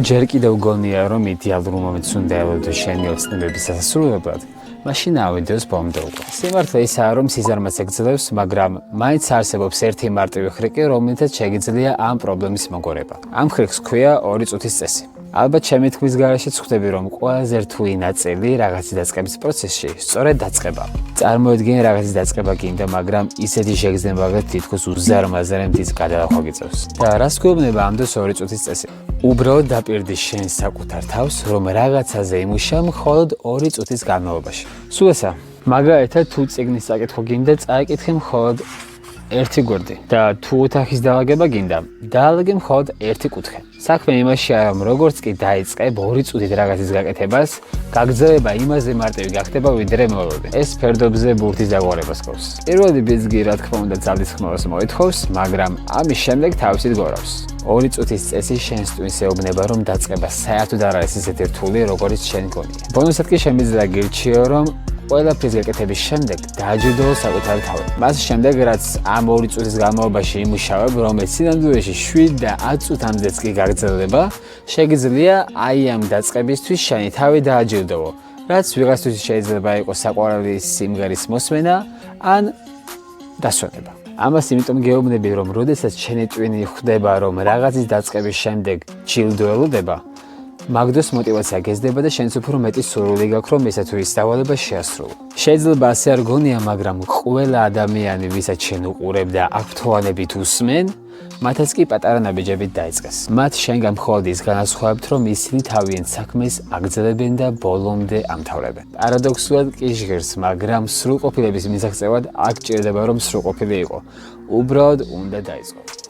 ჯერ კიდევ გონია, რომ იდეალურ მომენტს უნდა ელოდო შენი ოცნებების დასასრულებლად, მაშინ ავიდეოს ბოლომდე უკვე. სიმართლე ისაა, რომ სიზარმაც ეგძლევს, მაგრამ მაინც არსებობს ერთი მარტივი ხრიკი, რომელთაც შეგიძლია ამ პრობლემის მოგორება. ამ ხრიკს ქვია 2 წუთის წესი. ალბათ ჩემი თქმის გარეშეც ხვდები, რომ ყველაზე რთული ნაწილი რაღაცის დაწყების პროცესში სწორედ დაწყება. წარმოედგინე რაღაცის დაწყება გინდა, მაგრამ ისეთი შეგრძნება გაქვს თითქოს უზარმაზარი მთის გადალახვა გიწევს. და რას გვეუბნება ამ დროს 2 წუთის წესი? უბრალოდ დაპირდი შენ საკუთარ თავს, რომ რაღაცაზე იმუშა მხოლოდ 2 წუთის განმავლობაში. სულ ესა, მაგალითად თუ წიგნის წაკითხვა გინდა, წაიკითხე მხოლოდ 1 გვერდი და თუ ოთახის დაალაგება გინდა, დაალაგე მხოლოდ 1 კუთხე. საქმე იმაშია, რომ როგორც კი დაიწყებ 2 წუთით რაღაცის გაკეთებას, გაგრძელება იმაზე მარტივი გახდება, ვიდრე მოლოდი. ეს ფერდობზე ბურთის დაგვარებას ჰქონს. პირველი ბიძგი, რა თქმა უნდა, ძალისხმევას მოითხოვს, მაგრამ ამის შემდეგ თავისით გორავს. 2 წუთის წესი შენს ტვინს ეუბნება, რომ დაწყება საერთოდ არ არის ისეთი რთული, როგორც შენ გონია. ბონუსად კი შემიძლია გირჩიო, რომ ყველაფრის გაკეთების შემდეგ დააჯილდოო საკუთარი თავი. მას შემდეგ, რაც ამ 2 წუთის განმავლობაში იმუშავებ, რომელიც სინამდვილეში 7 და 10 წუთამდეც კი გაგრძელდება, შეგიძლია აი ამ დაწყებისთვის შენი თავი დააჯილდოო, რაც ვიღაცთვის შეიძლება იყოს საყვარელი სიმღერის მოსმენა ან დასვენება. ამას იმიტომ გეუბნები, რომ როდესაც შენი ტვინი ხვდება, რომ რაღაცის დაწყების შემდეგ ჯილდო ელოდება, მაგდროს მოტივაცია გეზდება და შენც უფრო მეტი სურვილი გაქვს, რომ ესა თუ ის დავალება შეასრულო. შეიძლება ასე არ გონია, მაგრამ ყველა ადამიანი, ვისაც შენ უყურებ და აქტუალებით უსმენ, მათაც კი პატარა ნაბიჯებით დაიწყეს. მათ შენგან მხოლოდ ის განასხვავებთ, რომ ისინი თავიანთ საქმეს აგრძელებენ და ბოლომდე ამთავრებენ. პარადოქსულად კი ჟღერს, მაგრამ სრულყოფილების მისაღწევად აქ ჭირდება, რომ სრულყოფილი იყო. უბრალოდ უნდა დაიწყო.